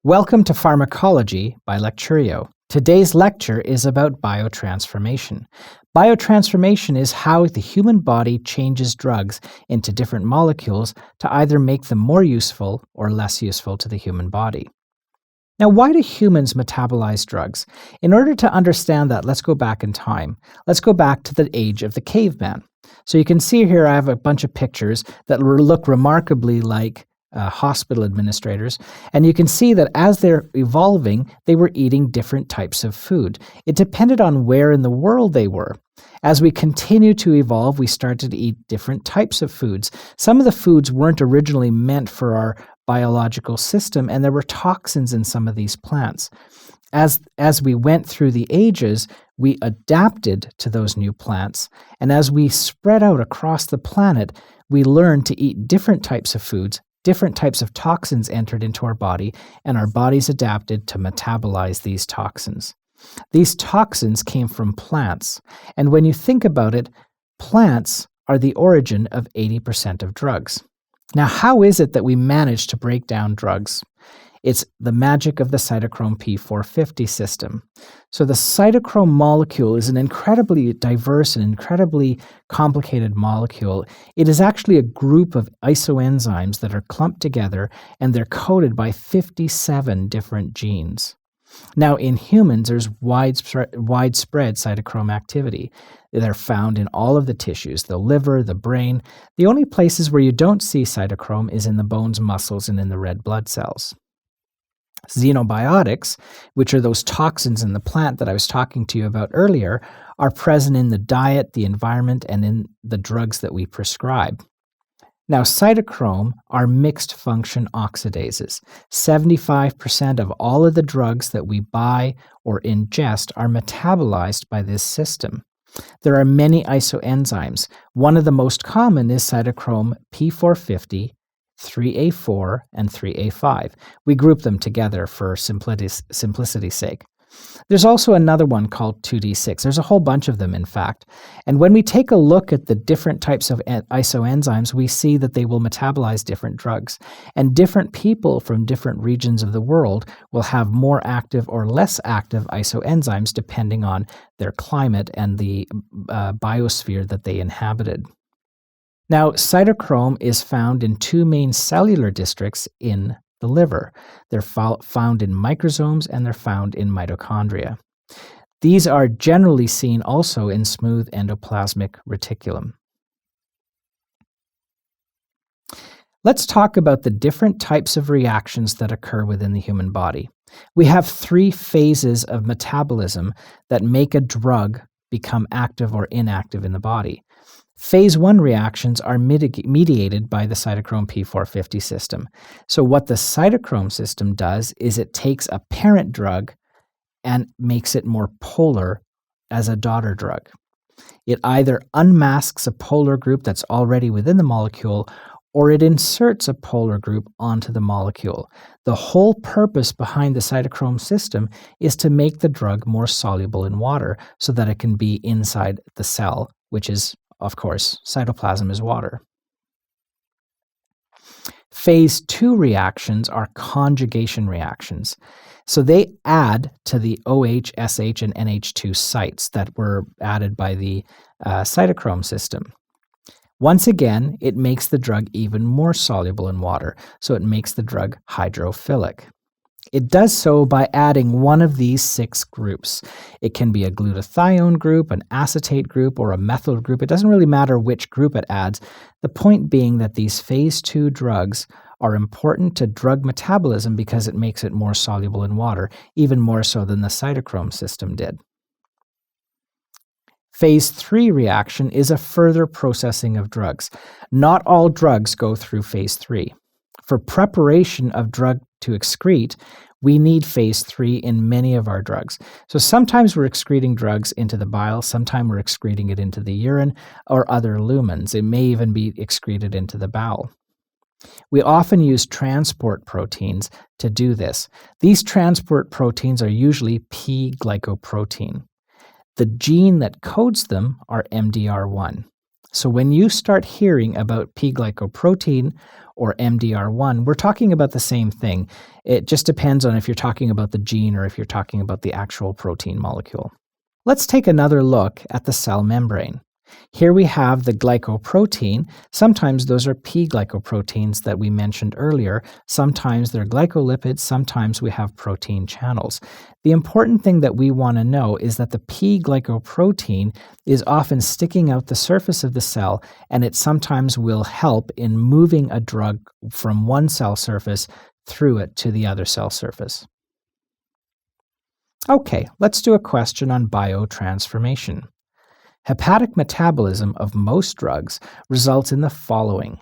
Welcome to Pharmacology by Lecturio. Today's lecture is about biotransformation. Biotransformation is how the human body changes drugs into different molecules to either make them more useful or less useful to the human body. Now, why do humans metabolize drugs? In order to understand that, let's go back in time. Let's go back to the age of the caveman. So you can see here I have a bunch of pictures that look remarkably like hospital administrators, and you can see that as they're evolving, they were eating different types of food. It depended on where in the world they were. As we continue to evolve, we started to eat different types of foods. Some of the foods weren't originally meant for our biological system, and there were toxins in some of these plants. As we went through the ages, we adapted to those new plants, and as we spread out across the planet, we learned to eat different types of foods. Different types of toxins entered into our body, and our bodies adapted to metabolize these toxins. These toxins came from plants, and when you think about it, plants are the origin of 80% of drugs. Now, how is it that we manage to break down drugs? It's the magic of the cytochrome P450 system. So the cytochrome molecule is an incredibly diverse and incredibly complicated molecule. It is actually a group of isoenzymes that are clumped together, and they're coded by 57 different genes. Now, in humans, there's widespread cytochrome activity. They're found in all of the tissues, the liver, the brain. The only places where you don't see cytochrome is in the bones, muscles, and in the red blood cells. Xenobiotics, which are those toxins in the plant that I was talking to you about earlier, are present in the diet, the environment, and in the drugs that we prescribe. Now, cytochrome are mixed function oxidases. 75% of all of the drugs that we buy or ingest are metabolized by this system. There are many isoenzymes. One of the most common is cytochrome P450, 3A4, and 3A5. We group them together for simplicity's sake. There's also another one called 2D6. There's a whole bunch of them, in fact. And when we take a look at the different types of isoenzymes, we see that they will metabolize different drugs. And different people from different regions of the world will have more active or less active isoenzymes depending on their climate and the biosphere that they inhabited. Now, cytochrome is found in two main cellular districts in the liver. They're found in microsomes and they're found in mitochondria. These are generally seen also in smooth endoplasmic reticulum. Let's talk about the different types of reactions that occur within the human body. We have three phases of metabolism that make a drug become active or inactive in the body. Phase 1 reactions are mediated by the cytochrome P450 system. So what the cytochrome system does is it takes a parent drug and makes it more polar as a daughter drug. It either unmasks a polar group that's already within the molecule, or it inserts a polar group onto the molecule. The whole purpose behind the cytochrome system is to make the drug more soluble in water so that it can be inside the cell, which is, of course, cytoplasm is water. Phase 2 reactions are conjugation reactions. So they add to the OH, SH, and NH2 sites that were added by the cytochrome system. Once again, it makes the drug even more soluble in water, so it makes the drug hydrophilic. It does so by adding one of these 6 groups. It can be a glutathione group, an acetate group, or a methyl group. It doesn't really matter which group it adds. The point being that these phase 2 drugs are important to drug metabolism because it makes it more soluble in water, even more so than the cytochrome system did. Phase 3 reaction is a further processing of drugs. Not all drugs go through phase 3. For preparation of drug to excrete, we need phase 3 in many of our drugs. So sometimes we're excreting drugs into the bile, sometimes we're excreting it into the urine or other lumens. It may even be excreted into the bowel. We often use transport proteins to do this. These transport proteins are usually P-glycoprotein. The gene that codes them are MDR1. So when you start hearing about P-glycoprotein or MDR1, we're talking about the same thing. It just depends on if you're talking about the gene or if you're talking about the actual protein molecule. Let's take another look at the cell membrane. Here we have the glycoprotein. Sometimes those are P-glycoproteins that we mentioned earlier. Sometimes they're glycolipids. Sometimes we have protein channels. The important thing that we want to know is that the P-glycoprotein is often sticking out the surface of the cell, and it sometimes will help in moving a drug from one cell surface through it to the other cell surface. Okay, let's do a question on biotransformation. Hepatic metabolism of most drugs results in the following.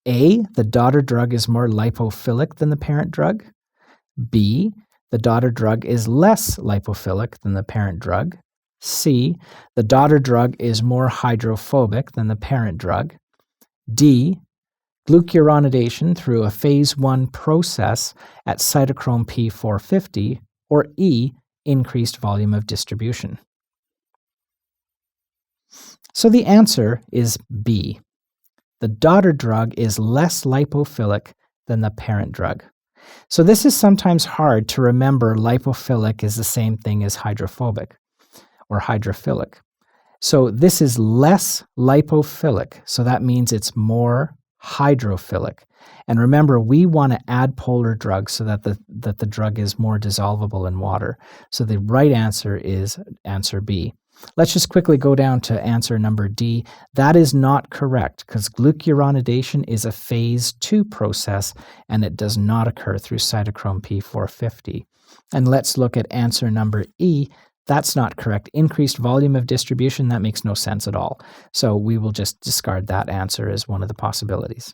A, the daughter drug is more lipophilic than the parent drug. B, the daughter drug is less lipophilic than the parent drug. C, the daughter drug is more hydrophobic than the parent drug. D, glucuronidation through a phase 1 process at cytochrome P450. Or E, increased volume of distribution. So the answer is B. The daughter drug is less lipophilic than the parent drug. So this is sometimes hard to remember. Lipophilic is the same thing as hydrophobic or hydrophilic. So this is less lipophilic, so that means it's more hydrophilic. And remember, we want to add polar drugs so that the drug is more dissolvable in water. So the right answer is answer B. Let's just quickly go down to answer number D. That is not correct because glucuronidation is a phase 2 process and it does not occur through cytochrome P450. And let's look at answer number E. That's not correct. Increased volume of distribution, that makes no sense at all. So we will just discard that answer as one of the possibilities.